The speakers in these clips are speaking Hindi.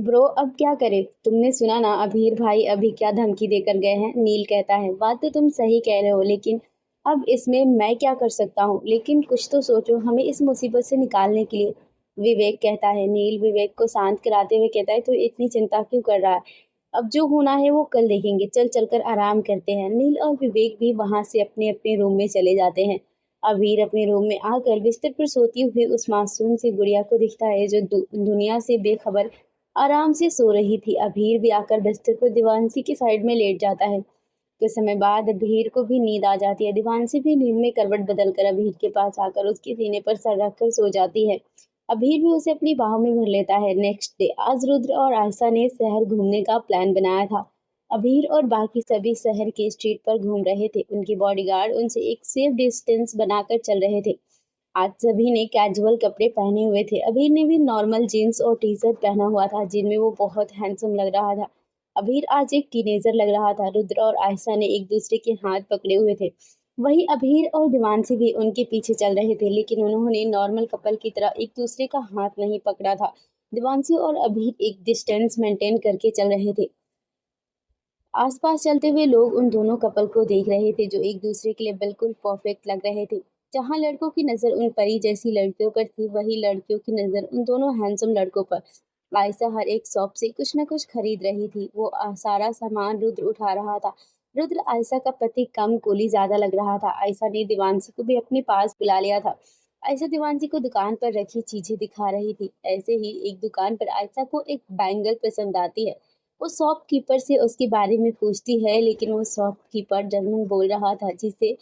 ब्रो अब क्या करे। तुमने सुना ना अभीर भाई अभी क्या धमकी देकर गए हैं। नील कहता है बात तो तुम सही कह रहे हो, लेकिन अब इसमें मैं क्या कर सकता हूँ। लेकिन कुछ तो सोचो हमें इस मुसीबत से निकालने के लिए। विवेक कहता है। नील विवेक को शांत कराते हुए कहता है तो इतनी चिंता क्यों कर रहा है। अब जो होना है वो कल देखेंगे। चल चलकर आराम करते हैं। नील और विवेक भी वहां से अपने अपने रूम में चले जाते हैं। अभीर अपने रूम में आकर बिस्तर पर सोती हुई उस मासूम सी गुड़िया को दिखता है जो दुनिया से बेखबर आराम से सो रही थी। अभीर भी आकर बिस्तर पर दीवानसी की साइड में लेट जाता है। कुछ समय बाद अभीर को भी नींद आ जाती है। दीवानसी भी नींद में करवट बदलकर अभीर के पास आकर उसके सीने पर सर रखकर सो जाती है। अभीर भी उसे अपनी बाहों में भर लेता है। नेक्स्ट डे आज रुद्र और आयशा ने शहर घूमने का प्लान बनाया था। अभीर और बाकी सभी शहर के स्ट्रीट पर घूम रहे थे। उनके बॉडीगार्ड उनसे एक सेफ डिस्टेंस बनाकर चल रहे थे। आज सभी ने कैजुअल कपड़े पहने हुए थे। अभीर ने भी नॉर्मल जीन्स और टी शर्ट पहना हुआ था जिनमें वो बहुत हैंडसम लग रहा था। अभीर आज एक टीनेजर लग रहा था। रुद्र और आयशा ने एक दूसरे के हाथ पकड़े हुए थे। वहीं अभीर और दिवानसी भी उनके पीछे चल रहे थे, लेकिन उन्होंने नॉर्मल कपल की तरह एक दूसरे का हाथ नहीं पकड़ा था। दिवानसी और अभीर एक डिस्टेंस मेंटेन करके चल रहे थे। आसपास चलते हुए लोग उन दोनों कपल को देख रहे थे जो एक दूसरे के लिए बिल्कुल परफेक्ट लग रहे थे। जहां लड़कों की नजर उन परी जैसी लड़कियों पर थी, वही लड़कियों की नजर उन दोनों हैंडसम लड़कों पर। आयशा हर एक शॉप से कुछ न कुछ खरीद रही थी। वो सारा सामान रुद्र उठा रहा था। रुद्र आयशा का पति कम कोली ज्यादा लग रहा था। आयशा ने दीवानसी को भी अपने पास बुला लिया था। आयशा दीवानसी को दुकान पर रखी चीजें दिखा रही थी। ऐसे ही एक दुकान पर आयशा को एक बैंगल पसंद आती है। वो शॉपकीपर से उसके बारे में पूछती है, लेकिन वो शॉपकीपर जर्मन बोल रहा था जिसे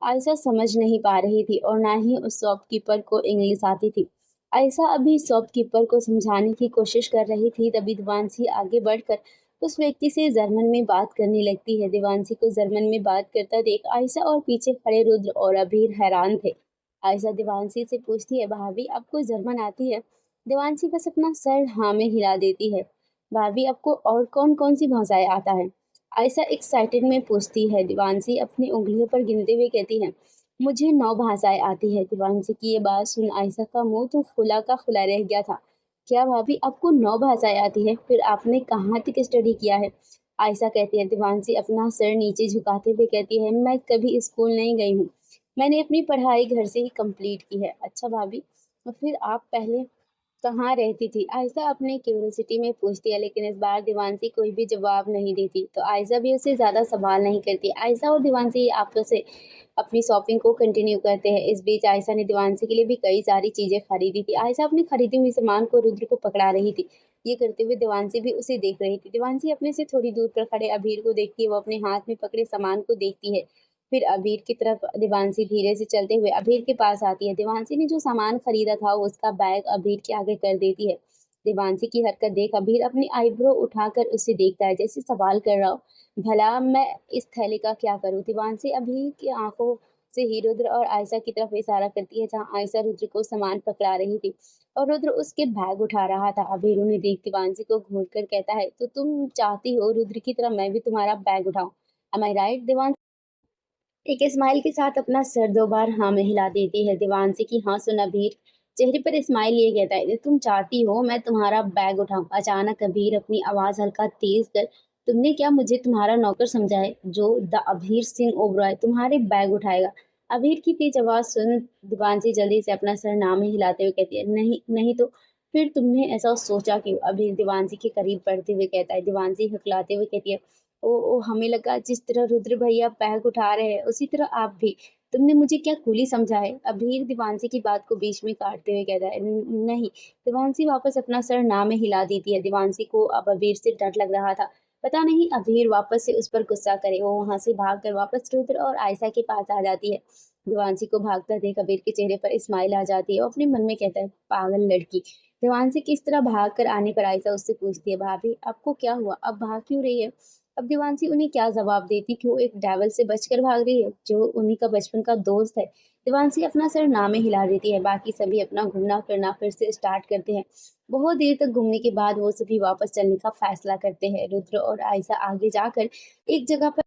आयशा समझ नहीं पा रही थी और ना ही उस शॉपकीपर को इंग्लिश आती थी। आयशा अभी शॉपकीपर को समझाने की कोशिश कर रही थी, तभी दिवानसी आगे बढ़कर उस व्यक्ति से जर्मन में बात करने लगती है। दिवानसी को जर्मन में बात करता देख आयशा और पीछे खड़े रुद्र और अबीर हैरान थे। आयशा दिवानसी से पूछती है भाभी आपको जर्मन आती है। दिवानसी बस अपना सर हाँ में हिला देती है। भाभी आपको और कौन कौन सी भाषाएं आता है। आयशा एक्साइटेड में पूछती है। दिवानसी अपनी उंगलियों पर गिनते हुए कहती है मुझे 9 भाषाएं आती है। दिवानसी की ये बात सुन आयशा का मुंह तो खुला का खुला रह गया था। क्या भाभी आपको 9 भाषाएं आती है, फिर आपने कहाँ तक स्टडी किया है। आयशा कहती है। दिवानसी अपना सर नीचे झुकाते हुए कहती है मैं कभी स्कूल नहीं गई हूँ। मैंने अपनी पढ़ाई घर से ही कंप्लीट की है। अच्छा भाभी, तो फिर आप पहले कहाँ रहती थी। आयशा अपने क्यूरियोसिटी में पूछती है, लेकिन इस बार दीवानसी कोई भी जवाब नहीं देती तो आयशा भी उसे ज़्यादा सवाल नहीं करती। आयशा और दीवानसी आपस से अपनी शॉपिंग को कंटिन्यू करते हैं। इस बीच आयशा ने दीवानसी के लिए भी कई सारी चीज़ें खरीदी थी। आयशा अपनी खरीदी हुई सामान को रुद्र को पकड़ा रही थी। ये करते हुए दीवानसी भी उसे देख रही थी। दीवानसी अपने से थोड़ी दूर पर खड़े अभीर को देखती है। वो अपने हाथ में पकड़े सामान को देखती है। फिर अभीर की तरफ दिवानसी धीरे से चलते हुए अभीर के पास आती है। दिवानसी ने जो सामान खरीदा था उसका बैग अभीर के आगे कर देती है। दिवानसी की हरकत देख अभीर अपनी आईब्रो उठाकर उसे देखता है जैसे सवाल कर रहा हो भला मैं इस थैले का क्या करूं। दिवानसी अभीर की आंखों से ही रुद्र और आयशा की तरफ इशारा करती है जहां आयशा रुद्र को सामान पकड़ा रही थी और रुद्र उसके बैग उठा रहा था। अभीर उन्हें देख दिवानसी को घूर कर कहता है तो तुम चाहती हो रुद्र की तरह मैं भी तुम्हारा बैग उठाऊं। एम आई राइट। दिवान एक स्माइल के साथ अपना सर 2 बार हाँ में हिला देती है। दीवानसी की हाँ सुन अभीर चेहरे पर स्माइल लिए कहता है तुम चाहती हो मैं तुम्हारा बैग उठाऊं। अचानक अभीर अपनी आवाज हल्का तेज कर तुमने क्या मुझे तुम्हारा नौकर समझा है जो द अभीर सिंह ओबरॉय तुम्हारे बैग उठाएगा। अभीर की तेज आवाज सुन दीवानसी जल्दी से अपना सर ना में हिलाते हुए कहती है नहीं नहीं तो फिर तुमने ऐसा सोचा क्यों। अभीर दीवानसी के करीब बढ़ते हुए कहता है। दीवानसी हकलाते हुए कहती है ओ ओ हमें लगा जिस तरह रुद्र भैया बैग उठा रहे हैं उसी तरह आप भी। तुमने मुझे क्या कूली समझा है। अभीर दीवानसी की बात को बीच में काटते हुए कहता है नहीं। दीवानसी वापस अपना सर ना में हिला देती है। दीवानसी को अब अभीर से डर लग रहा था। पता नहीं अभीर वापस से उस पर गुस्सा करे। वो वहां से भागकर वापस रुद्र और आयशा के पास आ जाती है। दीवानसी को भागता देख अभीर के चेहरे पर स्माइल आ जाती है और अपने मन में कहता है पागल लड़की। दीवानसी किस तरह भाग कर आने पर आयशा उससे पूछती है भाभी आपको क्या हुआ, अब भाग क्यों रही है। अब दीवानसी उन्हें क्या जवाब देती कि वो एक डेविल से बचकर भाग रही है जो उन्हीं का बचपन का दोस्त है। दीवानसी अपना सर ना में हिला देती है। बाकी सभी अपना घूमना फिरना फिर से स्टार्ट करते हैं। बहुत देर तक घूमने के बाद वो सभी वापस चलने का फैसला करते हैं। रुद्र और आयशा आगे जाकर एक जगह पर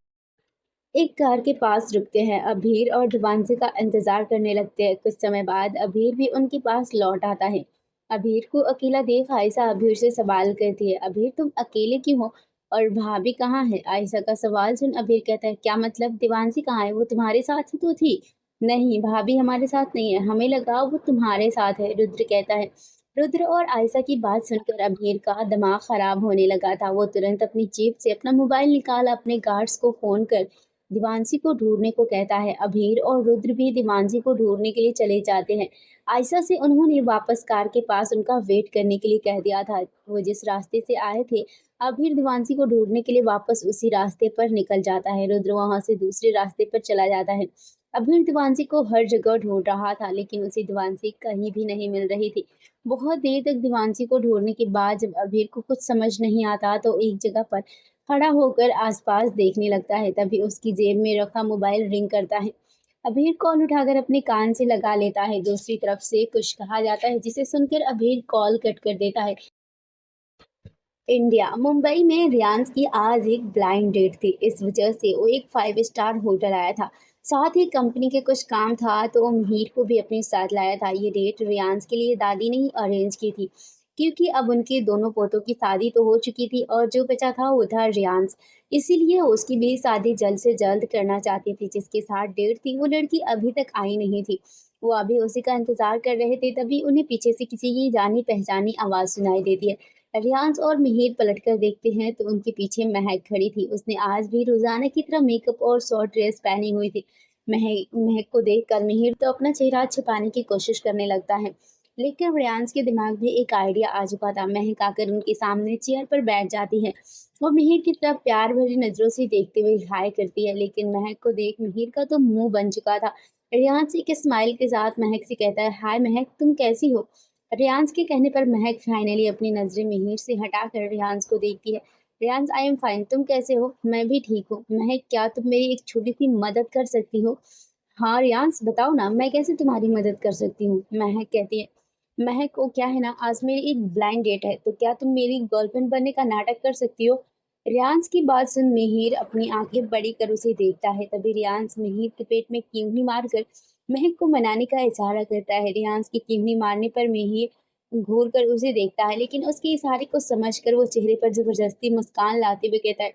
एक कार के पास रुकते हैं। अभीर और दीवानसी का इंतजार करने लगते हैं। कुछ समय बाद अभीर भी उनके पास लौट आता है। अभीर को अकेला देख आयशा अभीर से सवाल करती है, अभीर तुम अकेले क्यों हो और भाभी कहाँ है? आयशा का सवाल सुन अभीर कहता है, क्या मतलब? देवांशी कहाँ है? वो तुम्हारे साथ ही तो थी। नहीं, भाभी हमारे साथ नहीं है, हमें लगा वो तुम्हारे साथ है, रुद्र कहता है। रुद्र और आयशा की बात सुनकर अभीर का दिमाग खराब होने लगा था। वो तुरंत अपनी जेब से अपना मोबाइल निकाल अपने गार्ड्स को फोन कर दिवांशी को ढूंढने को कहता है। अभीर और रुद्र भी दिवांशी को ढूंढने के लिए चले जाते हैं। आयशा से उन्होंने वापस कार के पास उनका वेट करने के लिए कह दिया था। वो जिस रास्ते से आए थे, अभीर दिवांशी को ढूंढने के लिए वापस उसी रास्ते पर निकल जाता है। रुद्र वहां से दूसरे रास्ते पर चला जाता है। अभीर दिवांशी को हर जगह ढूंढ रहा था, लेकिन उसे दिवांशी कहीं भी नहीं मिल रही थी। बहुत देर तक दिवांशी को ढूंढने के बाद जब अभीर को कुछ समझ नहीं आता तो एक जगह पर खड़ा होकर आसपास देखने लगता है। तभी उसकी जेब में रखा मोबाइल रिंग करता है। अभीर कॉल उठाकर अपने कान से लगा लेता है। दूसरी तरफ से कुछ कहा जाता है, जिसे सुनकर अभीर कॉल कट कर देता है। इंडिया मुंबई में रियांश की आज एक ब्लाइंड डेट थी। इस वजह से वो एक 5 स्टार होटल आया था। साथ ही कंपनी के कुछ काम था तो वो मीर को भी अपने साथ लाया था। ये डेट रियांश के लिए दादी ने ही अरेंज की थी, क्योंकि अब उनके दोनों पोतों की शादी तो हो चुकी थी और जो बचा था वो था रियांश। इसीलिए उसकी भी शादी जल्द से जल्द करना चाहती थी। जिसके साथ डेट थी वो लड़की अभी तक आई नहीं थी। वो अभी उसी का इंतजार कर रहे थे। तभी उन्हें पीछे से किसी की जानी पहचानी आवाज सुनाई देती है। रियांश और मिहिर पलटकर देखते हैं तो उनके पीछे महक खड़ी थी। उसने आज भी रोजाना की तरह मेकअप और शॉर्ट ड्रेस पहनी हुई थी। महक महक को देखकर मिहिर तो अपना चेहरा छिपाने की कोशिश करने लगता है, लेकिन रियांश के दिमाग में एक आइडिया आ चुका था। महक आकर उनके सामने चेयर पर बैठ जाती है। वो मिहिर की तरफ प्यार भरी नजरों से देखते हुए हाय करती है, लेकिन महक को देख मिहिर का तो मुंह बन चुका था। रियांश एक स्माइल के साथ महक से कहता है, हाय महक, तुम कैसी हो? रियांश के कहने पर महक फाइनली अपनी नजरें मिहिर से हटाकर रियांश को देखती है। रियांश, आई एम फाइन, तुम कैसे हो? मैं भी ठीक हूँ। महक, क्या तुम मेरी एक छोटी सी मदद कर सकती हो? हाँ रियांश, बताओ ना, मैं कैसे तुम्हारी मदद कर सकती हूँ? महक कहती है। महक को क्या है ना, आज मेरी एक ब्लाइंड डेट है, तो क्या तुम मेरी गर्लफ्रेंड बनने का नाटक कर सकती हो? रियांश की बात सुन मिहिर अपनी आंखें बड़ी कर उसे देखता है। तभी रियांश मिहिर के पेट में कीवनी मारकर महक को मनाने का इशारा करता है। रियांश की कीवनी मारने पर मिहिर घूर कर उसे देखता है, लेकिन उसके इशारे को समझकर वो चेहरे पर जबरदस्ती मुस्कान लाते हुए कहता है,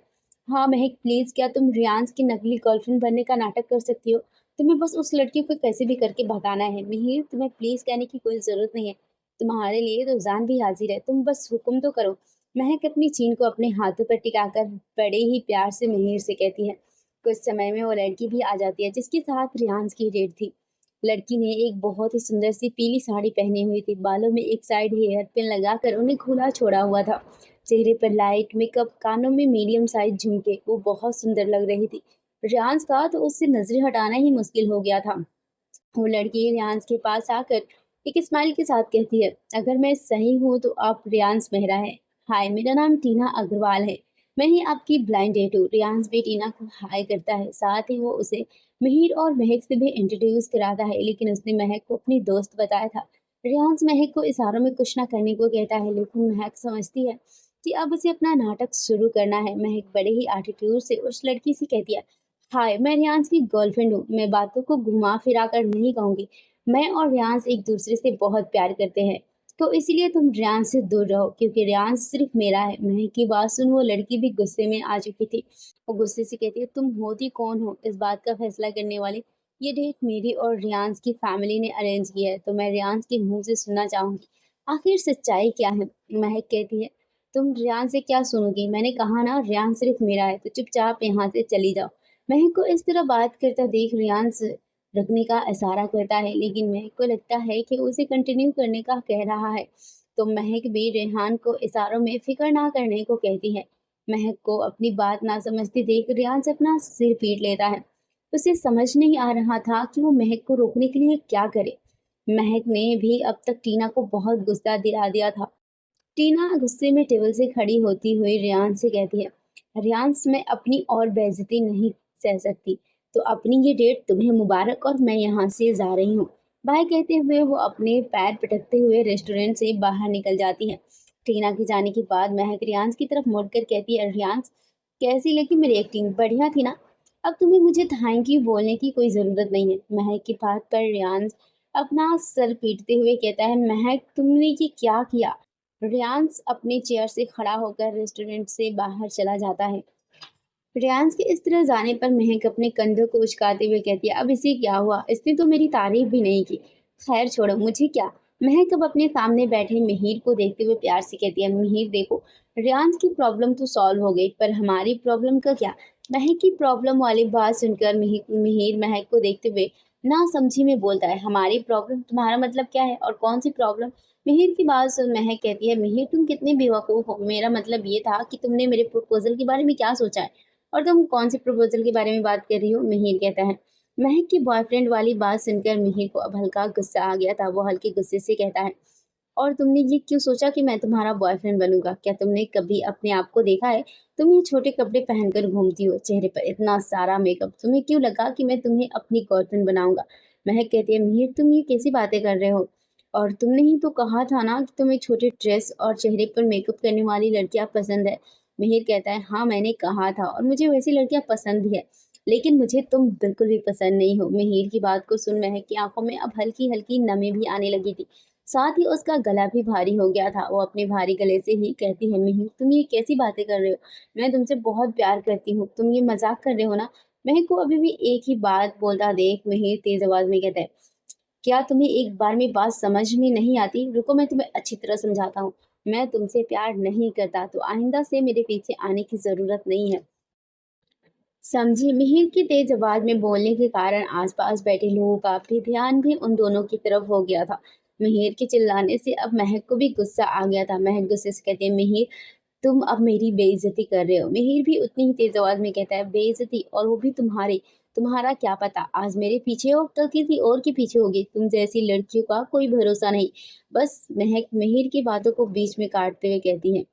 हाँ महक प्लीज, क्या तुम रियांश की नकली गर्लफ्रेंड बनने का नाटक कर सकती हो? तुम्हें बस उस लड़की को कैसे भी करके भगाना है। मिहिर, तुम्हें प्लीज कहने की कोई जरूरत नहीं है, तुम्हारे लिए तो जान भी हाजिर है, तुम बस हुक्म तो करो। महक अपनी चीन को अपने हाथों पर टिकाकर बड़े ही प्यार से मिहिर से कहती है। कुछ समय में वो लड़की भी आ जाती है जिसके साथ रियांश की डेट थी। लड़की ने एक बहुत ही सुंदर सी पीली साड़ी पहनी हुई थी। बालों में एक साइड हेयर पिन लगाकर उन्हें खुला छोड़ा हुआ था। चेहरे पर लाइट मेकअप, कानों में मीडियम साइज झुमके, वो बहुत सुंदर लग रही थी। रियांश था तो उससे नजरें हटाना ही मुश्किल हो गया था। वो लड़की रियांश के पास आकर एक स्माइल के साथ कहती है, अगर मैं सही हूँ तो आप रियांश मेहरा है। हाय, मेरा नाम टीना अग्रवाल है, मैं ही आपकी ब्लाइंड डेट हूँ। रियांश भी टीना को हाय करता है। साथ ही वो उसे मिहिर और महक से भी इंट्रोड्यूस कराता है, लेकिन उसने महक को अपनी दोस्त बताया था। रियांश महक को इशारों में कुछ ना करने को कहता है, लेकिन महक समझती है कि अब उसे अपना नाटक शुरू करना है। महक बड़े ही एटीट्यूड से उस लड़की से कहती है, हाय, मैं रियांश की गर्लफ्रेंड हूँ। मैं बातों को घुमा फिरा कर नहीं कहूंगी। मैं और रियांश एक दूसरे से बहुत प्यार करते हैं, तो इसलिए तुम रियांश से दूर रहो, क्योंकि रियांश सिर्फ मेरा है। महक की बात सुन वो लड़की भी गुस्से में आ चुकी थी। वो गुस्से से कहती है, तुम होती कौन हो इस बात का फैसला करने वाली? ये डेट मेरी और रियांश की फैमिली ने अरेंज किया है, तो मैं रियांश के मुंह से सुनना चाहूंगी, आखिर सच्चाई क्या है? महक कहती है, तुम रियांश से क्या सुनोगी? मैंने कहा ना, रियांश सिर्फ मेरा है, तो चुपचाप यहाँ से चली जाओ। महक को इस तरह बात करता देख रियांश रखने का इशारा करता है, लेकिन महक को लगता है कि उसे कंटिन्यू करने का कह रहा है, तो महक भी रेहान को इशारों में फिक्र ना करने को कहती है। महक को अपनी बात ना समझती देख रियांश अपना सिर पीट लेता है। उसे समझ नहीं आ रहा था कि वो महक को रोकने के लिए क्या करे। महक ने भी अब तक टीना को बहुत गुस्सा दिला दिया था। टीना गुस्से में टेबल से खड़ी होती हुई रियांश से कहती है, रियांश, मैं अपनी और बेइज्जती नहीं सह सकती, तो अपनी ये डेट तुम्हें मुबारक और मैं यहाँ से जा रही हूँ। बाय कहते हुए वो अपने पैर पटकते हुए रेस्टोरेंट से बाहर निकल जाती है। टीना के जाने के बाद महक रियांश की तरफ मुड़कर कहती है, रियांश, कैसी लगी मेरी एक्टिंग? बढ़िया थी ना? अब तुम्हें मुझे थैंक यू बोलने की कोई ज़रूरत नहीं है। महक की बात पर रियांश अपना सर पीटते हुए कहता है, महक तुमने ये क्या किया? रियांस अपने चेयर से खड़ा होकर रेस्टोरेंट से बाहर चला जाता है। रियांस के इस तरह जाने पर महक अपने कंधों को उचकाते हुए कहती है, अब इसे क्या हुआ? इसने तो मेरी तारीफ भी नहीं की। खैर छोड़ो, मुझे क्या। महक अब अपने सामने बैठे मिहिर को देखते हुए प्यार से कहती है, मिहिर देखो, रियांस की प्रॉब्लम तो सॉल्व हो गई, पर हमारी प्रॉब्लम का क्या? महक की प्रॉब्लम वाली बात सुनकर मिहिर महक को देखते हुए ना समझी में बोलता है, हमारी प्रॉब्लम? तुम्हारा मतलब क्या है और कौन सी प्रॉब्लम? मिहिर की बात सुन महक कहती है, मिहिर तुम कितने बेवकूफ हो, मेरा मतलब ये था कि तुमने मेरे प्रपोजल के बारे में क्या सोचा है और तुम कौन से प्रपोजल के बारे में बात कर रही हो? मिहिर कहता है। महक की बॉयफ्रेंड वाली बात सुनकर मिहिर को अब हल्का गुस्सा आ गया था। वो हल्के गुस्से से कहता है, और तुमने ये क्यों सोचा कि मैं तुम्हारा बॉयफ्रेंड बनूंगा? क्या तुमने कभी अपने आप को देखा है? तुम ये छोटे कपड़े पहनकर घूमती हो, चेहरे पर इतना सारा मेकअप, तुम्हें क्यों लगा कि मैं तुम्हें अपनी गर्लफ्रेंड बनाऊंगा? महक कहती है, मिहिर तुम ये कैसी बातें कर रहे हो? और तुमने ही तो कहा था ना कि तुम्हें छोटे ड्रेस और चेहरे पर मेकअप करने वाली लड़कियां पसंद है। मिहिर कहता है, हाँ मैंने कहा था और मुझे वैसी लड़कियां पसंद भी है, लेकिन मुझे तुम बिल्कुल भी पसंद नहीं हो। मिहिर की बात को सुन महक की आंखों में अब हल्की हल्की नमी भी आने लगी थी। साथ ही उसका गला भी भारी हो गया था। वो अपने भारी गले से ही कहती है, मिहिर तुम ये कैसी बातें कर रहे हो? मैं तुमसे बहुत प्यार करती हूँ, तुम ये मजाक कर रहे हो ना? महक को अभी भी एक ही बात बोलता देख मिहिर तेज आवाज में कहता है, क्या तुम्हें एक बार में बात समझ में नहीं आती? रुको मैं तुम्हें अच्छी तरह समझाता हूँ। मैं तुमसे प्यार नहीं करता तो आइंदा से मेरे पीछे आने की जरूरत नहीं है, समझी? मिहिर की तेज आवाज में बोलने के कारण आसपास बैठे लोगों का भी ध्यान भी उन दोनों की तरफ हो गया था। मिहिर के चिल्लाने से अब महक को भी गुस्सा आ गया था। महक गुस्से से कहती है, मिहिर तुम अब मेरी बेइज्जती कर रहे हो। मिहिर भी उतनी ही तेज आवाज में कहता है, बेइज्जती? और वो भी तुम्हारी? तुम्हारा क्या पता, आज मेरे पीछे हो कल किसी और के पीछे होगी। तुम जैसी लड़कियों का कोई भरोसा नहीं। बस महक मिहिर की बातों को बीच में काटते हुए कहती है,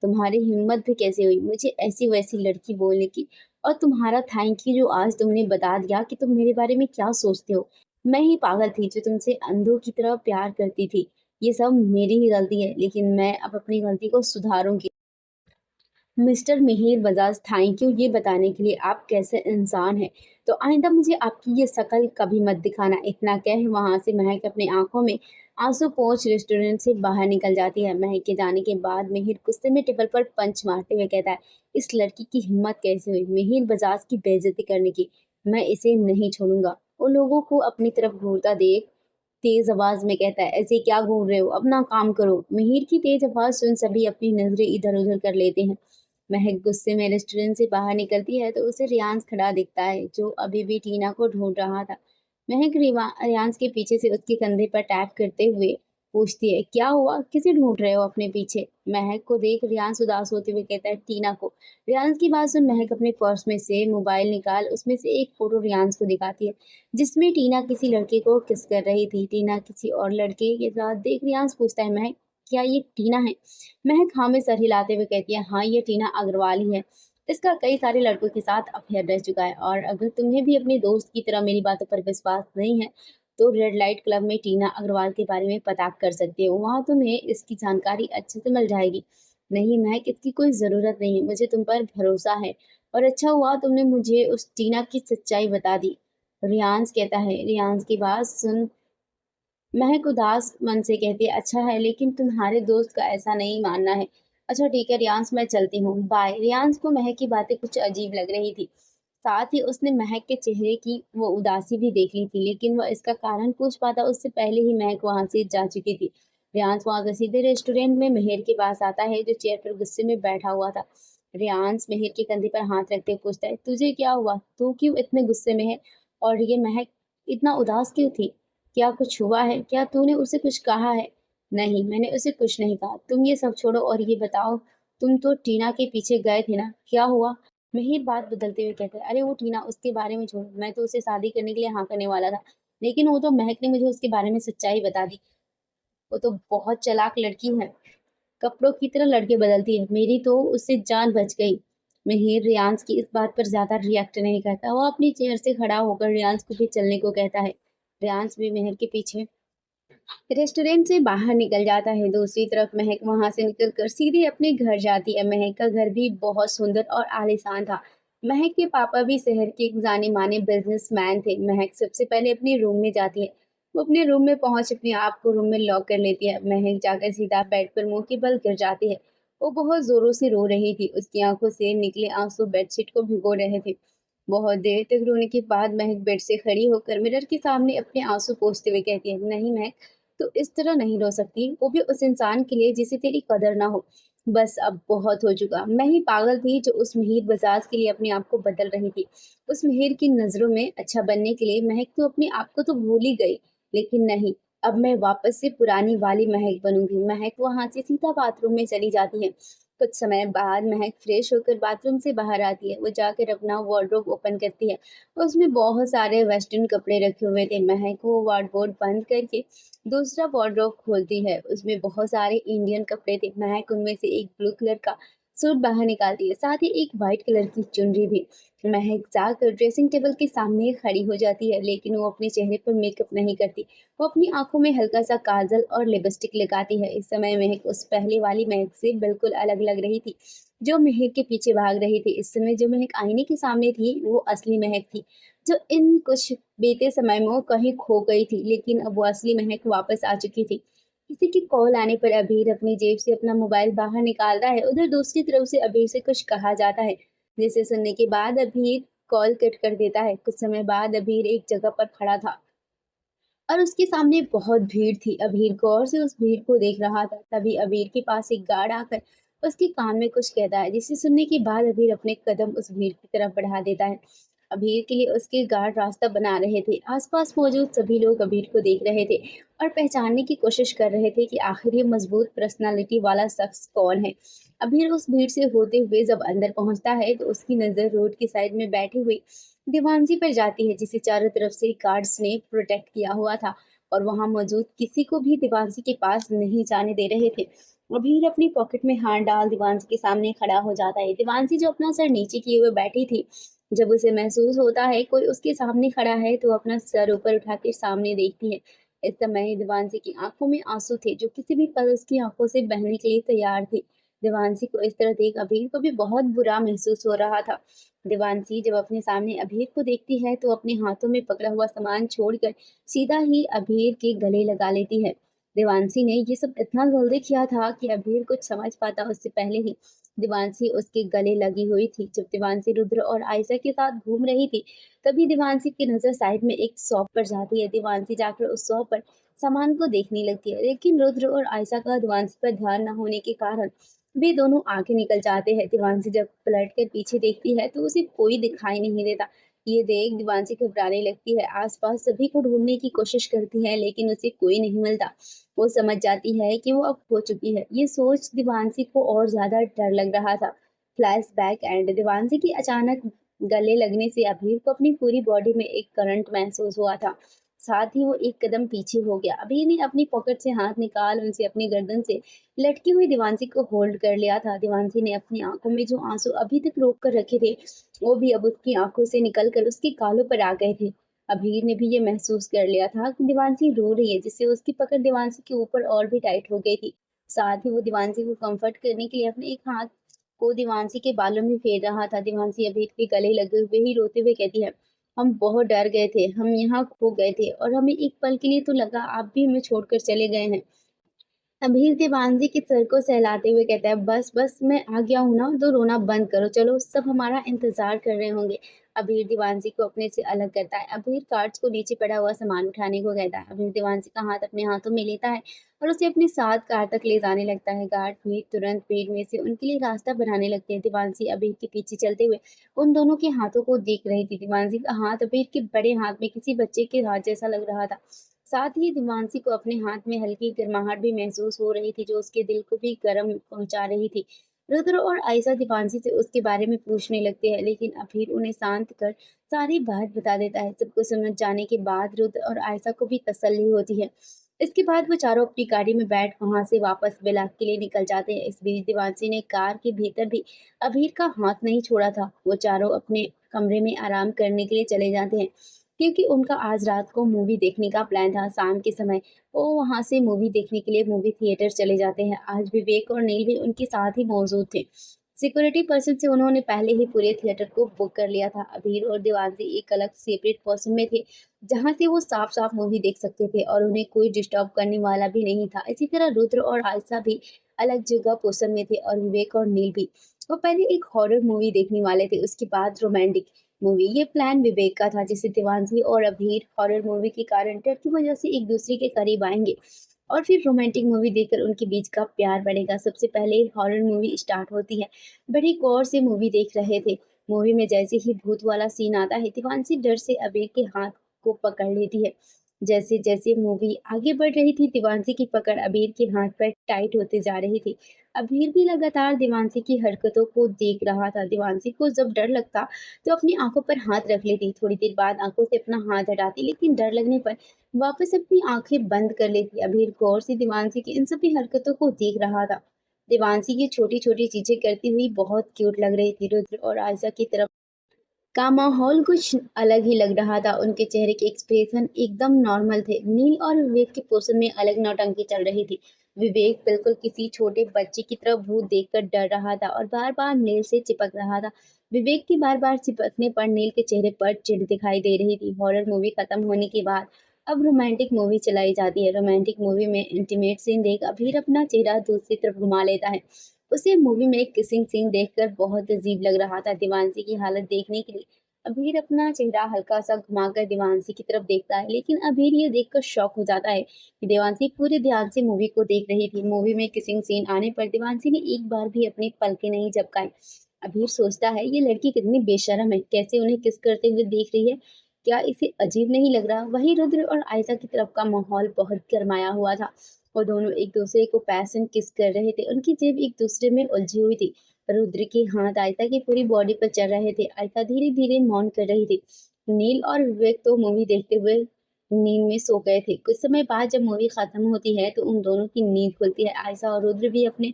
तुम्हारी हिम्मत भी कैसे हुई मुझे ऐसी वैसी लड़की बोलने की? और तुम्हारा थैंक यू जो आज तुमने बता दिया कि तुम मेरे बारे में क्या सोचते हो। मैं ही पागल थी जो तुमसे अंधों की तरह प्यार करती थी। ये सब मेरी ही गलती है, लेकिन मैं अब अपनी गलती को सुधारूंगी। Mister Mihir Bajaj, thank you ये बताने के लिए आप कैसे इंसान हैं। तो आइंदा मुझे आपकी ये शक्ल कभी मत दिखाना। इतना कह वहां से महक अपनी आंखों में आंसू पोंछ रेस्टोरेंट से बाहर निकल जाती है। महक के जाने के बाद मिहिर गुस्से में टेबल पर पंच मारते हुए कहता है, इस लड़की की हिम्मत कैसे हुई मिहिर बजाज की बेइज्जती करने की? मैं इसे नहीं छोड़ूंगा। उन लोगों को अपनी तरफ घूरता देख तेज आवाज में कहता है, ऐसे क्या घूर रहे हो, अपना काम करो। मिहिर की तेज आवाज सुन सभी अपनी नजरें इधर उधर कर लेते हैं। महक गुस्से में रेस्टोरेंट से बाहर निकलती है तो उसे रियांस खड़ा दिखता है जो अभी भी टीना को ढूंढ रहा था। महक रियांस के पीछे से उसके कंधे पर टैप करते हुए पूछती है, क्या हुआ, किसे ढूंढ रहे हो अपने पीछे? महक को देख रियांस उदास होते हुए कहता है, टीना को। रियांस की बात सुन महक अपने पर्स में से मोबाइल निकाल उसमें से एक फोटो रियांस को दिखाती है जिसमें टीना किसी लड़के को किस कर रही थी। टीना किसी और लड़के के साथ देख रियांस पूछता है, महक क्या ये टीना है? महक हाँ में सर हिलाते हुए कहती है, हाँ ये टीना अग्रवाल ही है। इसका कई सारे लड़कों के साथ अफेयर रह चुका है और अगर तुम्हें भी अपने दोस्त की तरह मेरी बातों पर विश्वास नहीं है तो रेड लाइट क्लब में टीना अग्रवाल के बारे में पता कर सकते हो, वहाँ तुम्हें इसकी जानकारी अच्छे से मिल जाएगी। नहीं महक, इसकी कोई ज़रूरत नहीं है, मुझे तुम पर भरोसा है और अच्छा हुआ तुमने मुझे उस टीना की सच्चाई बता दी। रियांस कहता है। रियांस की बात सुन महक उदास मन से कहती है, अच्छा है लेकिन तुम्हारे दोस्त का ऐसा नहीं मानना है। अच्छा ठीक है रियांस, मैं चलती हूँ, बाय। रियांस को महक की बातें कुछ अजीब लग रही थी। साथ ही उसने महक के चेहरे की वो उदासी भी देख ली थी, लेकिन वह इसका कारण पूछ पाता उससे पहले ही महक वहां से जा चुकी थी। रियांस वहां से सीधे रेस्टोरेंट में महर के पास आता है जो चेयर पर गुस्से में बैठा हुआ था। रियांस महर के कंधे पर हाथ रखते हुए पूछता है, तुझे क्या हुआ, तू क्यों इतने गुस्से में है? और ये महक इतना उदास क्यों थी? क्या कुछ हुआ है? क्या तूने उसे कुछ कहा है? नहीं, मैंने उसे कुछ नहीं कहा। तुम ये सब छोड़ो और ये बताओ, तुम तो टीना के पीछे गए थे ना, क्या हुआ? मिहिर बात बदलते हुए कहते हैं, अरे वो टीना, उसके बारे में छोड़ो, मैं तो उसे शादी करने के लिए हाँ करने वाला था, लेकिन वो तो महक ने मुझे उसके बारे में सच्चाई बता दी। वो तो बहुत चालाक लड़की है, कपड़ों की तरह लड़के बदलती है, मेरी तो उससे जान बच गई। मिहिर रियांस की इस बात पर ज्यादा रिएक्ट नहीं करता। वो अपनी चेयर से खड़ा होकर रियांस को भी चलने को कहता है। रियांस भी मिहिर के पीछे रेस्टोरेंट से बाहर निकल जाता है। दूसरी तरफ महक वहां से निकलकर सीधे अपने घर जाती है। महक का घर भी बहुत सुंदर और आलीशान था। महक के पापा भी शहर के जाने माने बिजनेसमैन थे। महक सबसे पहले अपने रूम में जाती है। वो अपने रूम में पहुंच अपने आप को रूम में लॉक कर लेती है। महक जाकर सीधा बेड पर मुंह के बल गिर जाती है। वो बहुत जोरों से रो रही थी। उसकी आंखों से निकले आंसू बेडशीट को भिगो रहे थे। बहुत देर तक रोने के बाद महक बेड से खड़ी होकर मिरर के सामने अपने आंसू पोंछते हुए कहती है, नहीं महक, तो इस तरह नहीं रो सकती, वो भी उस इंसान के लिए जिसे तेरी कदर ना हो। बस अब बहुत हो चुका। मैं ही पागल थी जो उस मिहिर बजाज के लिए अपने आप को बदल रही थी। उस मिहिर की नजरों में अच्छा बनने के लिए महक तो अपने आप को तो भूल ही गई। लेकिन नहीं, अब मैं वापस से पुरानी वाली महक बनूंगी। महक वहां से सीधा बाथरूम में चली जाती है। कुछ समय बाद महक फ्रेश होकर बाथरूम से बाहर आती है। वो जाकर अपना वार्डरोब ओपन करती है। उसमें बहुत सारे वेस्टर्न कपड़े रखे हुए थे। महक वो वार्डरोब बंद करके दूसरा वार्डरोब खोलती है। उसमें बहुत सारे इंडियन कपड़े थे। महक उनमें से एक ब्लू कलर का सूट बाहर निकालती है, साथ ही एक वाइट कलर की चुनरी भी। महक जाकर ड्रेसिंग टेबल के सामने खड़ी हो जाती है, लेकिन वो अपने चेहरे पर मेकअप नहीं करती। वो अपनी आंखों में हल्का सा काजल और लिपस्टिक लगाती है। इस समय महक उस पहले वाली महक से बिल्कुल अलग लग रही थी, जो महक के पीछे भाग रही थी। इस समय जो महक आईने के सामने थी, वो असली महक थी, जो इन कुछ बीते समय में वो कहीं खो गई थी। लेकिन अब वो असली महक वापस आ चुकी थी। किसी की कॉल आने पर अबीर अपनी जेब से अपना मोबाइल बाहर निकालता है। उधर दूसरी तरफ से अबीर से कुछ कहा जाता है, जिसे सुनने के बाद अबीर कॉल कट कर देता है। कुछ समय बाद अबीर एक जगह पर खड़ा था और उसके सामने बहुत भीड़ थी। अबीर गौर से उस भीड़ को देख रहा था। तभी अबीर के पास एक गार्ड आकर उसके कान में कुछ कहता है, जिसे सुनने के बाद अबीर अपने कदम उस भीड़ की तरफ बढ़ा देता है। अबीर के लिए उसके गार्ड रास्ता बना रहे थे। आसपास मौजूद सभी लोग अबीर को देख रहे थे और पहचानने की कोशिश कर रहे थे कि आखिर ये मजबूत पर्सनालिटी वाला शख्स कौन है। अबीर उस भीड़ से होते हुए जब अंदर पहुंचता है तो उसकी नजर रोड की साइड में बैठी हुई दीवानजी पर जाती है, जिसे चारों तरफ से गार्ड्स ने प्रोटेक्ट किया हुआ था और वहां मौजूद किसी को भी दीवानजी के पास नहीं जाने दे रहे थे। अबीर अपनी पॉकेट में हाथ डाल दीवानजी के सामने खड़ा हो जाता है। दीवानजी जो अपना सर नीचे किए हुए बैठी थी, जब उसे महसूस होता है कोई उसके सामने खड़ा है तो अपना सर ऊपर उठा के सामने देखती है। इस समय दीवानजी की आंखों में आंसू थे, जो किसी भी पल उसकी आंखों से बहने के लिए तैयार थे। देवांशी को इस तरह देख अबीर को भी बहुत बुरा महसूस हो रहा था। देवांशी जब अपने सामने अबीर को देखती है तो अपने हाथों में पकड़ा हुआ सामान छोड़कर सीधा ही अबीर के गले लगा लेती है। देवांशी ने ये सब इतना जल्दी किया था कि अबीर कुछ समझ पाता उससे पहले ही देवांशी उसके गले लगी हुई थी। जब देवांशी रुद्र और आयशा के साथ घूम रही थी, तभी देवांशी की नजर साइड में एक शॉप पर जाती है। देवांशी जाकर उस शॉप पर सामान को देखने लगती है, लेकिन रुद्र और आयशा का देवांशी पर ध्यान न होने के कारण वे दोनों आगे निकल जाते हैं। देवांशी जब पलट कर पीछे देखती है तो उसे कोई दिखाई नहीं देता। ये देख देवांशी घबराने लगती है। आसपास सभी को ढूंढने की कोशिश करती है, लेकिन उसे कोई नहीं मिलता। वो समझ जाती है कि वो अब खो चुकी है। ये सोच देवांशी को और ज्यादा डर लग रहा था। फ्लैशबैक एंड देवांशी की अचानक गले लगने से अभीर को अपनी पूरी बॉडी में एक करंट महसूस हुआ था। साथ ही वो एक कदम पीछे हो गया। अभीर ने अपनी पॉकेट से हाथ निकाल उनसे अपनी गर्दन से लटकी हुई देवांशी को होल्ड कर लिया था। देवांशी ने अपनी आंखों में जो आंसू अभी तक रोक कर रखे थे, वो भी अब उसकी आंखों से निकलकर उसके गालों पर आ गए थे। अभीर ने भी ये महसूस कर लिया था कि देवांशी रो रही है, जिससे उसकी पकड़ देवांशी के ऊपर और भी टाइट हो गई थी। साथ ही वो देवांशी को कंफर्ट करने के लिए अपने एक हाथ को देवांशी के बालों में फेर रहा था। देवांशी अभीर के गले लगे हुए ही रोते हुए कहती है, हम बहुत डर गए थे, हम यहाँ खो गए थे और हमें एक पल के लिए तो लगा आप भी हमें छोड़कर चले गए हैं। अभीर देवांशी के सर को सहलाते हुए कहता है, बस बस मैं आ गया हूँ ना, तो रोना बंद करो, चलो सब हमारा इंतजार कर रहे होंगे। अभीर देवांशी को अपने से अलग करता है। अभीर कार्ड्स को नीचे पड़ा हुआ सामान उठाने को कहता है। अभीर देवांशी का हाथ अपने हाथों में लेता है और उसे अपने साथ कार तक ले जाने लगता है। गार्ड भी तुरंत भीड़ में से उनके लिए रास्ता बनाने लगते हैं। देवांशी अभीर के पीछे चलते हुए उन दोनों के हाथों को देख रही थी। देवांशी का हाथ अभीर के बड़े हाथ में किसी बच्चे के हाथ जैसा लग रहा था। साथ ही देवांशी को अपने हाथ में हल्की गर्माहट भी महसूस हो रही थी, जो उसके दिल को भी गर्म पहुंचा रही थी। रुद्र और आयशा देवांशी से उसके बारे में पूछने लगते हैं, लेकिन अभीर उन्हें शांत कर सारी बात बता देता है। सबको समझ जाने के बाद रुद्र और आयशा को भी तसल्ली होती है। इसके बाद वो चारों अपनी गाड़ी में बैठ वहां से वापस बेलाग के लिए निकल जाते हैं। इस बीच देवांशी ने कार के भीतर भी अभीर का हाथ नहीं छोड़ा था। वो चारों अपने कमरे में आराम करने के लिए चले जाते हैं, क्योंकि उनका आज रात को मूवी देखने का प्लान था। शाम के समय वो वहां से मूवी देखने के लिए मूवी थिएटर चले जाते हैं। आज विवेक और नील भी उनके साथ ही मौजूद थे। सिक्योरिटी पर्सन से उन्होंने पहले ही पूरे थिएटर को बुक कर लिया था। अबीर और देवांशी एक अलग सेपरेट पर्सन में थे, जहाँ से वो साफ-साफ मूवी देख सकते थे और उन्हें कोई डिस्टर्ब करने वाला भी नहीं था। इसी तरह रुद्र और आयशा भी अलग जगह पर्सन में थे और विवेक और नील भी। वो पहले एक हॉरर मूवी देखने वाले थे, उसके बाद रोमांटिक मूवी। ये प्लान विवेक का था, जिससे देवांशी और अबीर हॉरर मूवी के कारण डर की वजह से एक दूसरे के करीब आएंगे और फिर रोमांटिक मूवी देखकर उनके बीच का प्यार बढ़ेगा। सबसे पहले हॉरर मूवी स्टार्ट होती है। बड़े गौर से मूवी देख रहे थे। मूवी में जैसे ही भूत वाला सीन आता है, देवांशी डर से अबीर के हाथ को पकड़ लेती है। जैसे जैसे मूवी आगे बढ़ रही थी, देवांशी की पकड़ अबीर के हाथ पर टाइट होते जा रही थी। अबीर भी लगातार देवांशी की हरकतों को देख रहा था। देवांशी को जब डर लगता तो अपनी आंखों पर हाथ रख लेती, थोड़ी देर बाद आंखों से अपना हाथ हटाती, लेकिन डर लगने पर वापस अपनी आंखें बंद कर लेती। अबीर गौर से देवांशी की इन सभी हरकतों को देख रहा था। देवांशी ये छोटी-छोटी चीज़ें करती हुई बहुत क्यूट लग रही थी। रुद्र और आयशा की तरफ का माहौल कुछ अलग ही लग रहा था। उनके चेहरे के एक्सप्रेशन एकदम नॉर्मल थे। नील और विवेक के पोर्शन में अलग नौटंकी चल रही थी। विवेक बिल्कुल किसी छोटे बच्चे की तरह भूत देखकर डर रहा था और बार-बार नील से चिपक रहा था। विवेक के बार-बार चिपकने पर नील के चेहरे पर चिढ़ दिखाई दे रही थी। हॉरर मूवी खत्म होने के बाद अब रोमांटिक मूवी चलाई जाती है। रोमांटिक मूवी में इंटीमेट सीन देख अभीर अपना चेहरा दूसरी तरफ घुमा लेता है। उसे मूवी में किसिंग सीन देखकर बहुत अजीब लग रहा था। देवांशी की हालत देखने के लिए अभीर अपना चेहरा हल्का सा घुमाकर देवांशी की तरफ देखता है, लेकिन अभीर ये देखकर शॉक हो जाता है कि देवांशी पूरे ध्यान से मूवी को देख रही थी। मूवी में किसिंग सीन आने पर देवांशी ने एक बार भी अपनी पलकें नहीं झपकाई। अभीर सोचता है ये लड़की कितनी बेशर्म है, कैसे उन्हें किस करते हुए देख रही है, क्या इसे अजीब नहीं लग रहा। वहीं रुद्र और आयशा की तरफ का माहौल बहुत गरमाया हुआ था। वो दोनों एक दूसरे को पैशन किस कर रहे थे। उनकी जेब एक दूसरे में उलझी हुई थी। रुद्र के हाथ आयशा की पूरी बॉडी पर चल रहे थे। आयशा धीरे धीरे मौन कर रही थी। नील और विवेक तो मूवी देखते हुए नींद में सो गए थे। कुछ समय बाद जब मूवी खत्म होती है तो उन दोनों की नींद खुलती है। आयशा और रुद्र भी अपने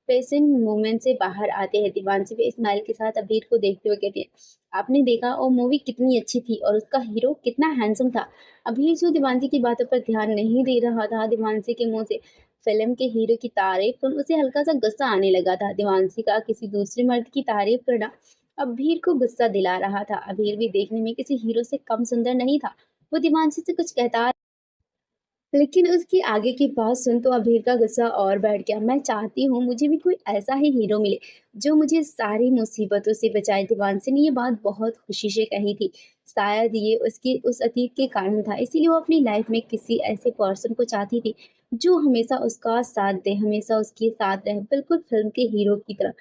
पेशेंट मूवमेंट से बाहर आते हैं। दीवानसी भी स्माइल के साथ अबीर को देखते हुए कहती है, आपने देखा और मूवी कितनी अच्छी थी और उसका हीरो कितना हैंडसम था। अबीर जो दीवानसी की बातों पर ध्यान नहीं दे रहा था, दीवानसी के मुंह से फिल्म के हीरो की तारीफ सुन उसे हल्का सा गुस्सा आने लगा था। दीवानसी का किसी दूसरे मर्द की तारीफ करना अबीर को गुस्सा दिला रहा था। अबीर भी देखने में किसी हीरो से कम सुंदर नहीं था। वो दीवानसी से कुछ कहता, लेकिन उसकी आगे की बात सुन तो अबीर का गुस्सा और बढ़ गया। मैं चाहती हूँ मुझे भी कोई ऐसा ही हीरो मिले जो मुझे सारी मुसीबतों से बचाए। दीवानसी ने ये बात बहुत खुशी से कही थी। शायद ये उसकी उस अतीत के कारण था, इसीलिए वो अपनी लाइफ में किसी ऐसे पर्सन को चाहती थी जो हमेशा उसका साथ दे, हमेशा उसके साथ रहे, बिल्कुल फिल्म के हीरो की तरह।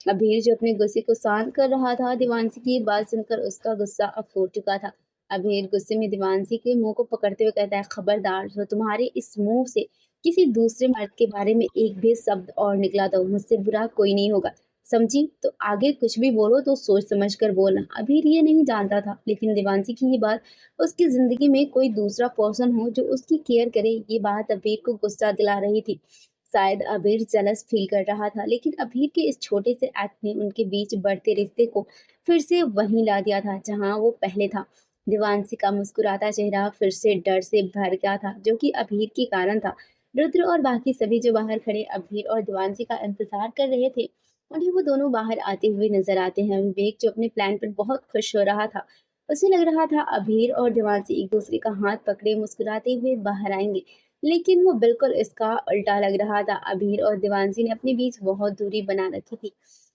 अबीर जो अपने गुस्से को शांत कर रहा था, दीवानसी की ये बात सुनकर उसका गुस्सा अब फूट चुका था। अबीर गुस्से में दीवानसी के मुंह को पकड़ते हुए कहता है, खबरदार जो तुम्हारे इस मुंह से किसी दूसरे मर्द के बारे में एक भी शब्द और निकला तो मुझसे बुरा कोई नहीं होगा, समझी। तो आगे कुछ भी बोलो तो सोच समझ कर बोलना। अबीर ये नहीं जानता था, लेकिन दीवानसी की ये बात उसकी जिंदगी में कोई दूसरा पर्सन हो जो उसकी केयर करे, ये बात अबीर को गुस्सा दिला रही थी। शायद अबीर जेलस फील कर रहा था, लेकिन अबीर के इस छोटे से एक्ट ने उनके बीच बढ़ते रिश्ते को फिर से वहीं ला दिया था जहां वो पहले था। देवांशी का मुस्कुराता चेहरा फिर से डर से भर गया था, जो कि अभीर के कारण था। रुद्र और बाकी सभी जो बाहर खड़े अभीर और देवांशी का इंतजार कर रहे थे, उन्हें वो दोनों बाहर आते हुए नजर आते हैं। विवेक जो अपने प्लान पर बहुत खुश हो रहा था, उसे लग रहा था अभीर और देवांशी एक दूसरे का हाथ पकड़े मुस्कुराते हुए बाहर आएंगे, लेकिन वो बिल्कुल इसका उल्टा लग रहा था। अभीर और देवांशी ने अपने बीच बहुत दूरी बना रखी थी।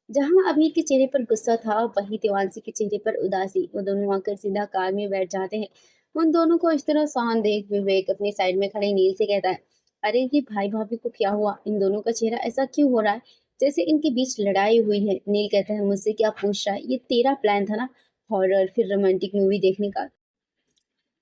जहाँ अभीर के चेहरे पर गुस्सा था, वहीं देवांशी के चेहरे पर उदासी। वो दोनों आकर सीधा कार में बैठ जाते हैं। उन दोनों को इस तरह शांत देख विवेक अपनी साइड में खड़े नील से कहता है, अरे ये भाई भाभी को क्या हुआ, इन दोनों का चेहरा ऐसा क्यों हो रहा है जैसे इनके बीच लड़ाई हुई है। नील कहता है, मुझसे क्या पूछ रहा है, ये तेरा प्लान था ना, हॉरर फिर रोमांटिक मूवी देखने का,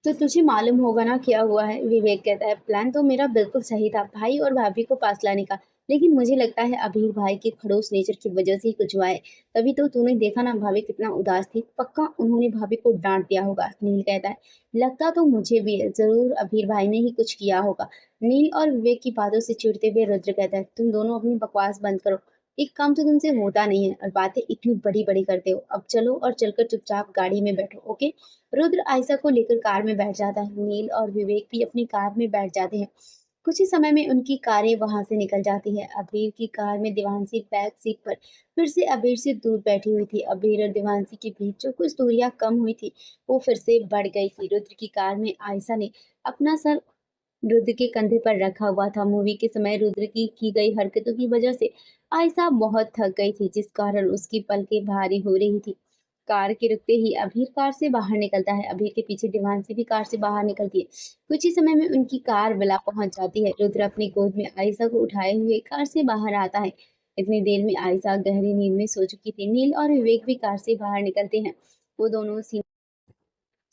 तो तुझे मालूम होगा ना क्या हुआ है। विवेक कहता है, प्लान तो मेरा बिल्कुल सही था, भाई और भाभी को पास लाने का, लेकिन मुझे लगता है अभी भाई के खड़ूस नेचर की वजह से ही कुछ हुआ है। तभी तो तूने देखा ना भाभी कितना उदास थी, पक्का उन्होंने भाभी को डांट दिया होगा। नील कहता है, लगता तो मुझे भी है, जरूर अभीर भाई ने ही कुछ किया होगा। नील और विवेक की बातों से चिढ़ते हुए रुद्र कहता है, तुम दोनों अपनी बकवास बंद करो, एक काम तो तुमसे होता नहीं है और बातें इतनी बड़ी बड़ी करते हो। अब चलो और चलकर चुपचाप गाड़ी में बैठो, ओके। रुद्र आयशा को लेकर कार में बैठ जाता है। नील और विवेक भी अपनी कार में बैठ जाते हैं। कुछ ही समय में उनकी कारें वहां से निकल जाती है। अबीर की कार में देवांशी बैक सीट पर फिर से अबीर से दूर बैठी हुई थी। अबीर और देवांशी के बीच जो कुछ दूरियां कम हुई थी वो फिर से बढ़ गई थी। रुद्र की कार में आयशा ने अपना सर रुद्र के कंधे पर रखा हुआ था। मूवी के समय रुद्र की गई हरकतों की वजह से आयशा बहुत थक गई थी, जिस कारण उसकी पलकें भारी हो रही थी। कार के रुकते ही अभीर कार से बाहर निकलता है। अभीर के पीछे देवांशी भी कार से बाहर निकलती है। कुछ ही समय में उनकी कार बिला पहुंच जाती है। रुद्र अपनी गोद में आयशा को उठाए हुए कार से बाहर आता है। इतनी देर में आयशा गहरी नींद में सो चुकी थी। नील और विवेक भी कार से बाहर निकलते हैं। वो दोनों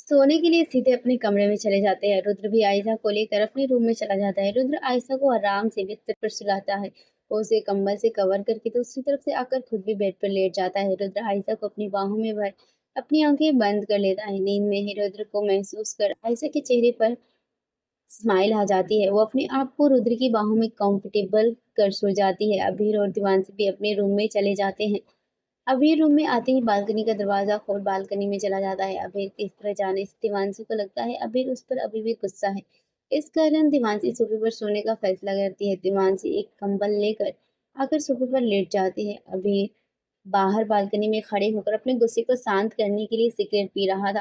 सोने के लिए सीधे अपने कमरे में चले जाते हैं। रुद्र भी आयशा को लेकर अपने रूम में चला जाता है। रुद्र आयशा को आराम से बिस्तर पर सुलाता है। वो उसे कंबल से कवर करके दूसरी तरफ से आकर खुद भी बेड पर लेट जाता है। रुद्र आयशा को अपनी बाहों में भर अपनी आंखें बंद कर लेता है। नींद में ही रुद्र को महसूस कर आयशा के चेहरे पर स्माइल आ जाती है। वो अपने आप को रुद्र की बाहों में कंफर्टेबल कर सो जाती है। अबीर और दीवानसी भी अपने रूम में चले जाते हैं। अबीर रूम में आते ही बालकनी का दरवाजा खोल बालकनी में चला जाता है। अबीर के इस तरह जाने से देवांशी को लगता है अबीर उस पर अभी भी गुस्सा है। इस कारण देवांशी सोफे पर सोने का फैसला करती है। देवांशी एक कंबल लेकर आकर सोफे पर लेट जाती है। अबीर बाहर बालकनी में खड़े होकर अपने गुस्से को शांत करने के लिए सिगरेट पी रहा था।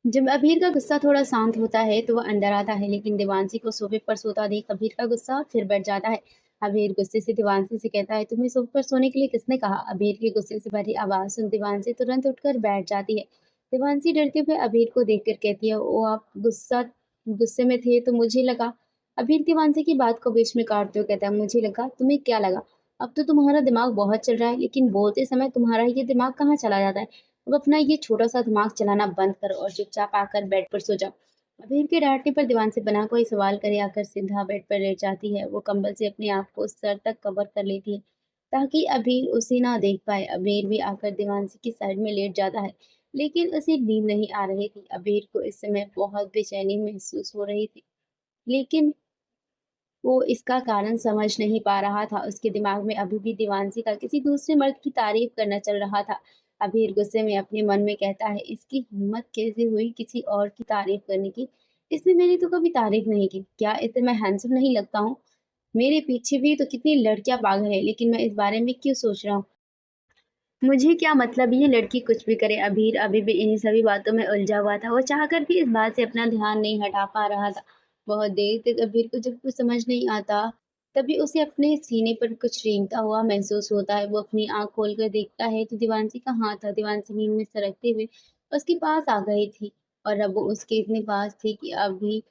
जब अबीर का गुस्सा थोड़ा शांत होता है तो वह अंदर आता है, लेकिन देवांशी को सोफे पर सोता देख अबीर का गुस्सा फिर बढ़ जाता है। अबीर गुस्से से देवांशी से कहता है, तुम्हें सोफे पर सोने के लिए किसने कहा? अबीर की गुस्से से भरी आवाज सुन देवांशी तुरंत उठकर बैठ जाती है। देवांशी डरते हुए अबीर को देखकर कहती है, ओ आप गुस्से में थे तो मुझे लगा। अबीर देवांशी की बात को बीच में काटते हुए कहता है, मुझे लगा? तुम्हें क्या लगा? अब तो तुम्हारा दिमाग बहुत चल रहा है, लेकिन बोलते समय तुम्हारा ये दिमाग कहाँ चला जाता है? अब अपना ये छोटा सा दिमाग चलाना बंद करो और चुपचाप आकर बेड पर सो जाओ। अबीर के डांटने पर दीवान से बना कोई सवाल करे आकर सीधा बेड पर लेट जाती है। वो कंबल से अपने आप को सर तक कवर कर लेती है ताकि अबीर उसे ना देख पाए। अबीर भी आकर दीवानसी की साइड में लेट जाता है, लेकिन उसे नींद नहीं आ रही थी। अबीर को इस समय बहुत बेचैनी महसूस हो रही थी, लेकिन वो इसका कारण समझ नहीं पा रहा था। उसके दिमाग में अभी भी दीवानसी का किसी दूसरे मर्द की तारीफ करना चल रहा था। अबीर गुस्से में अपने मन में कहता है, इसकी हिम्मत कैसे हुई किसी और की तारीफ करने की? इसने मेरी तो कभी तारीफ नहीं की। क्या इससे मैं हैंडसम नहीं लगता हूँ? मेरे पीछे भी तो कितनी लड़कियां पागल है, लेकिन मैं इस बारे में क्यों सोच रहा हूँ? मुझे क्या मतलब, ये लड़की कुछ भी करे। अबीर अभी भी इन्हीं सभी बातों में उलझा हुआ था। वो चाहकर भी इस बात से अपना ध्यान नहीं हटा पा रहा था। बहुत देर तक अबीर को जब कुछ समझ नहीं आता, तभी उसे अपने सीने पर कुछ रेंगता हुआ महसूस होता है। वो अपनी आंख खोलकर देखता है तो दीवानसी का हाथ था। दीवानसी नींद में सरकते हुए उसके पास आ गई थी, और अब वो उसके इतने पास थी कि अभी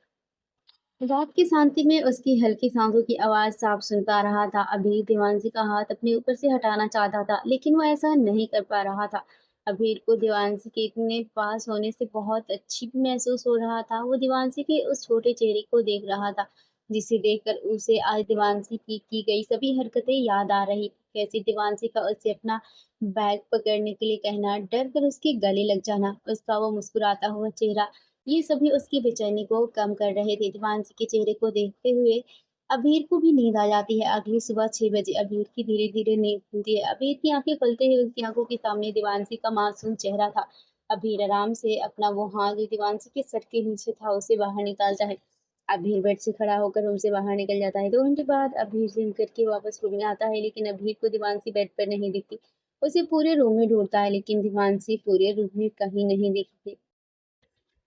रात की शांति में उसकी हल्की सांसों की आवाज साफ सुन पा रहा था। अभी देवांशी का हाथ अपने ऊपर से हटाना चाहता था, लेकिन वो ऐसा नहीं कर पा रहा था। अबीर को देवांशी के इतने पास होने से बहुत अच्छी भी महसूस हो रहा था। वो देवांशी के उस छोटे चेहरे को देख रहा था, जिसे देखकर उसे आज देवांशी की गई सभी हरकतें याद आ रही। कैसे देवांशी का उससे अपना बैग पकड़ने के लिए कहना, डर कर उसके गले लग जाना, उसका वो मुस्कुराता हुआ चेहरा, ये सभी उसकी बेचैनी को कम कर रहे थे। दीवानसी के चेहरे को देखते हुए अबीर को भी नींद आ जाती है। अगली सुबह 6 बजे अबीर की धीरे धीरे नींद खुलती है। अबीर की आंखें खुलते ही उसकी आंखों के सामने दीवानसी का मासूम चेहरा था। अबीर आराम से अपना वो हाथ जो दीवानसी के सर के नीचे था उसे बाहर निकालता है। अबीर बेड से खड़ा होकर रूम से बाहर निकल जाता है। 2 घंटे बाद अबीर जिम करके वापस रूम में आता है, लेकिन अबीर को दीवानसी बेड पर नहीं दिखती। उसे पूरे रूम में ढूंढता है, लेकिन दीवानसी पूरे रूम में कहीं नहीं दिखती।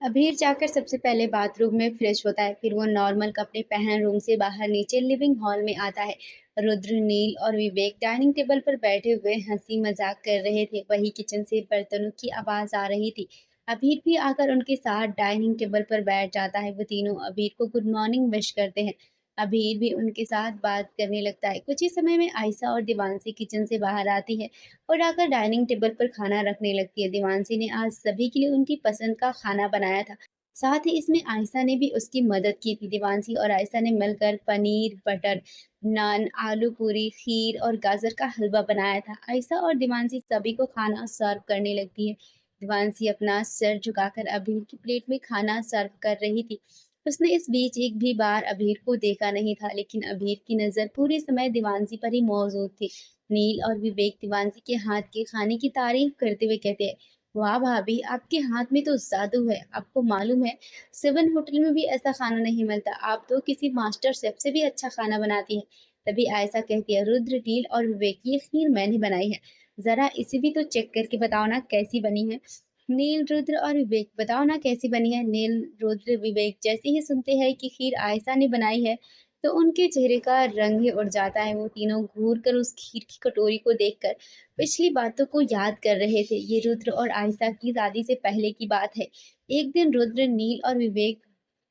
अबीर जाकर सबसे पहले बाथरूम में फ्रेश होता है, फिर वो नॉर्मल कपड़े पहन रूम से बाहर नीचे लिविंग हॉल में आता है। रुद्र, नील और विवेक डाइनिंग टेबल पर बैठे हुए हंसी मजाक कर रहे थे। वही किचन से बर्तनों की आवाज आ रही थी। अबीर भी आकर उनके साथ डाइनिंग टेबल पर बैठ जाता है। वो तीनों अबीर को गुड मॉर्निंग विश करते हैं। अबीर भी उनके साथ बात करने लगता है। कुछ ही समय में आयशा और दिवांशी किचन से बाहर आती है और आकर डाइनिंग टेबल पर खाना रखने लगती है। देवांशी ने आज सभी के लिए उनकी पसंद का खाना बनाया था। साथ ही इसमें आयशा ने भी उसकी मदद की थी। देवांशी और आयशा ने मिलकर पनीर बटर नान, आलू पूरी, खीर और गाजर का हलवा बनाया था। आयशा और देवांशी सभी को खाना सर्व करने लगती है। देवांशी अपना सिर झुकाकर अबीर की प्लेट में खाना सर्व कर रही थी। उसने इस बीच एक भी बार अबीर को देखा नहीं था, लेकिन अबीर की नजर पूरे समय देवांशी पर ही मौजूद थी। नील और विवेक दीवानसी के हाथ के खाने की तारीफ करते हुए कहते हैं, वाह भाभी, आपके हाथ में तो जादू है। आपको मालूम है, सेवन होटल में भी ऐसा खाना नहीं मिलता। आप तो किसी मास्टर शेफ से भी अच्छा खाना बनाती हैं। तभी आयशा कहती है, रुद्र, नील और विवेक, ये खीर मैंने बनाई है। जरा इसे भी तो चेक करके बताओ ना कैसी बनी है। नील, रुद्र और विवेक, बताओ ना कैसी बनी है। नील, रुद्र, विवेक जैसे ही सुनते हैं कि खीर आयशा ने बनाई है, तो उनके चेहरे का रंग ही उड़ जाता है। वो तीनों घूर कर उस खीर की कटोरी को देखकर पिछली बातों को याद कर रहे थे। ये रुद्र और आयशा की शादी से पहले की बात है। एक दिन रुद्र, नील और विवेक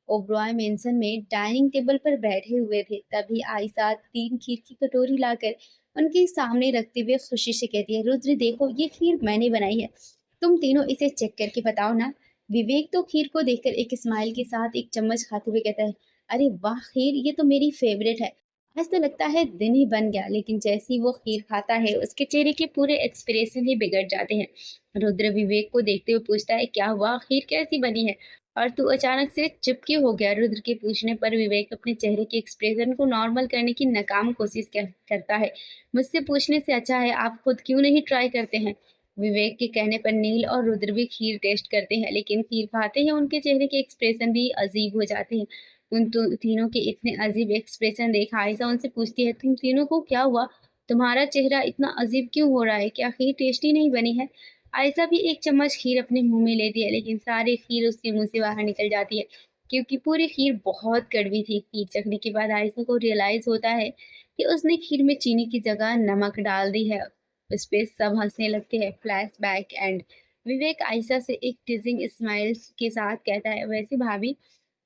ओबरॉय मेंशन में डाइनिंग टेबल पर बैठे हुए थे। तभी आयशा 3 खीर की कटोरी लाकर उनके सामने रखते हुए खुशी से कहती है, रुद्र देखो, ये खीर मैंने बनाई है। तुम तीनों इसे चेक करके बताओ ना। विवेक तो खीर को देखकर एक स्माइल के साथ एक चम्मच खाते हुए कहता है, अरे वाह खीर, ये तो मेरी फेवरेट है। आज तो लगता है दिन ही बन गया। लेकिन जैसे ही वो खीर खाता है, उसके चेहरे के पूरे एक्सप्रेशन ही बिगड़ जाते हैं। रुद्र विवेक को देखते हुए पूछता है, क्या हुआ, खीर कैसी बनी है? और तू अचानक से चुप क्यों हो गया? रुद्र के पूछने पर विवेक अपने चेहरे के एक्सप्रेशन को नॉर्मल करने की नाकाम कोशिश करता है। मुझसे पूछने से अच्छा है आप खुद क्यों नहीं ट्राई करते हैं? विवेक के कहने पर नील और रुद्र भी खीर टेस्ट करते हैं, लेकिन खीर खाते ही उनके चेहरे के एक्सप्रेशन भी अजीब हो जाते हैं। उन तीनों के इतने अजीब एक्सप्रेशन देख आयशा उनसे पूछती है, तुम तीनों को क्या हुआ? तुम्हारा चेहरा इतना अजीब क्यों हो रहा है? क्या खीर टेस्टी नहीं बनी है? आयशा भी एक चम्मच खीर अपने मुंह में लेती है, लेकिन सारी खीर उसके मुंह से बाहर निकल जाती है, क्योंकि पूरी खीर बहुत कड़वी थी। खीर चखने के बाद आयशा को रियलाइज होता है कि उसने खीर में चीनी की जगह नमक डाल दी है। उस पे सब हंसने लगते हैं। फ्लैशबैक एंड विवेक आयशा से एक टीजिंग स्माइल के साथ कहता है, वैसे भाभी,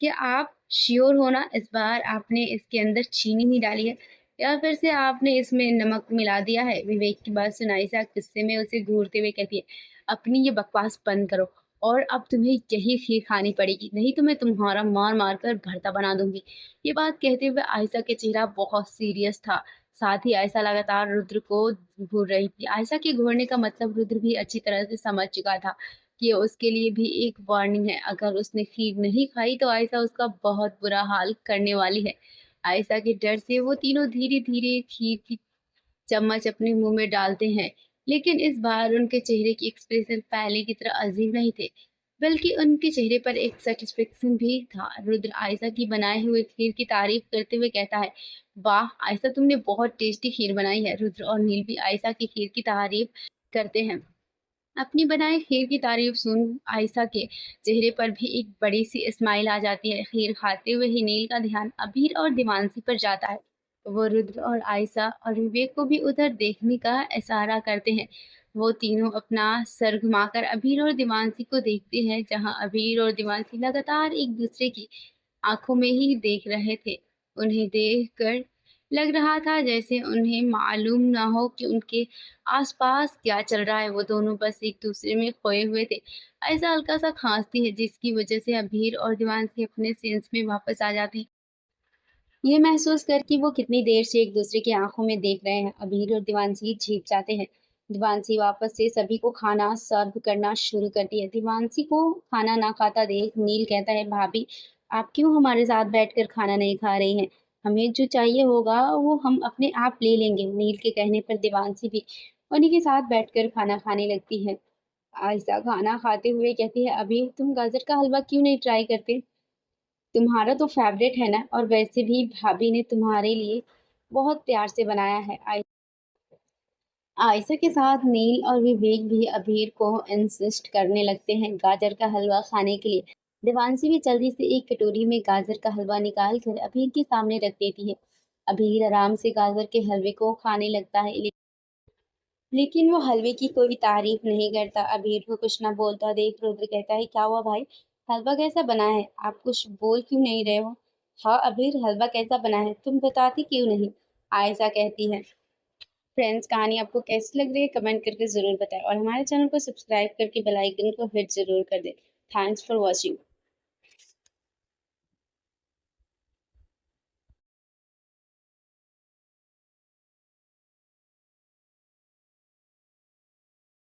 क्या आप श्योर हो ना, इस बार आपने इसके अंदर चीनी नहीं डाली है, या फिर से आपने इसमें नमक मिला दिया है? विवेक की बात सुन आयशा गुस्से में उसे घूरते हुए कहती है, अपनी ये बकवास बंद करो, और अब तुम्हें यही खीर खानी पड़ेगी, नहीं तो मैं तुम्हारा मार मार कर भरता बना दूंगी। ये बात कहते हुए आयशा के चेहरा बहुत सीरियस था। साथ ही आयशा लगातार रुद्र को घूर रही थी। आयशा के घूरने का मतलब रुद्र भी अच्छी तरह से समझ चुका था कि उसके लिए भी एक वार्निंग है। अगर उसने खीर नहीं खाई तो आयशा उसका बहुत बुरा हाल करने वाली है। आयशा के डर से वो तीनों धीरे धीरे खीर की चम्मच अपने मुंह में डालते हैं, लेकिन इस बार उनके चेहरे की एक्सप्रेशन पहले की तरह अजीब नहीं थे, बल्कि उनके चेहरे पर एक सेटिस्फेक्शन भी था। रुद्र आयशा की बनाई हुई खीर की तारीफ करते हुए कहता है, वाह आयशा, तुमने बहुत टेस्टी खीर बनाई है। रुद्र और नील भी आयशा की खीर की तारीफ करते हैं। अपनी बनाई खीर की तारीफ सुन आयशा के चेहरे पर भी एक बड़ी सी स्माइल आ जाती है। खीर खाते हुए ही नील का ध्यान अभीर और दिवांशी पर जाता है। वो रुद्र और आयशा और विवेक को भी उधर देखने का इशारा करते हैं। वो तीनों अपना सर घुमाकर अभीर और दिवांशी को देखते हैं, जहां अभीर और दिवांशी लगातार एक दूसरे की आंखों में ही देख रहे थे। उन्हें देखकर लग रहा था जैसे उन्हें मालूम ना हो कि उनके आसपास क्या चल रहा है। वो दोनों बस एक दूसरे में खोए हुए थे। ऐसा हल्का सा खांसती है, जिसकी वजह से अभीर और दिवांशी अपने सेंस में वापस आ जाते हैं, ये महसूस कर कि वो कितनी देर से एक दूसरे की आंखों में देख रहे हैं। अभीर और दिवांशी झीप जाते हैं। दिवांशी वापस से सभी को खाना सर्व करना शुरू करती है। दिवांशी को खाना ना खाता देख नील कहता है, भाभी, आप क्यों हमारे साथ बैठकर खाना नहीं खा रही हैं? हमें जो चाहिए होगा वो हम अपने आप ले लेंगे। नील के कहने पर दिवांशी भी उन्हीं के साथ बैठकर खाना खाने लगती है। आयशा खाना खाते हुए कहती है, अभी तुम गाजर का हलवा क्यों नहीं ट्राई करते? तुम्हारा तो फेवरेट है ना, और वैसे भी भाभी ने तुम्हारे लिए बहुत प्यार से बनाया है। आयशा के साथ नील और विवेक भी अबीर को इंसिस्ट करने लगते हैं गाजर का हलवा खाने के लिए। देवांशी भी जल्दी से एक कटोरी में गाजर का हलवा निकाल कर अबीर के सामने रख देती है। अबीर आराम से गाजर के हलवे को खाने लगता है, लेकिन वो हलवे की कोई तारीफ नहीं करता। अबीर को कुछ ना बोलता देख रुद्र कहता है, क्या हुआ भाई, हलवा कैसा बना है? आप कुछ बोल क्यों नहीं रहे हो? हाँ अबीर, हलवा कैसा बना है, तुम बताती क्यों नहीं? आयशा कहती है। फ्रेंड्स, कहानी आपको कैसी लग रही है कमेंट करके ज़रूर बताएं, और हमारे चैनल को सब्सक्राइब करके बेल आइकन को हिट ज़रूर कर दें। Thanks for watching.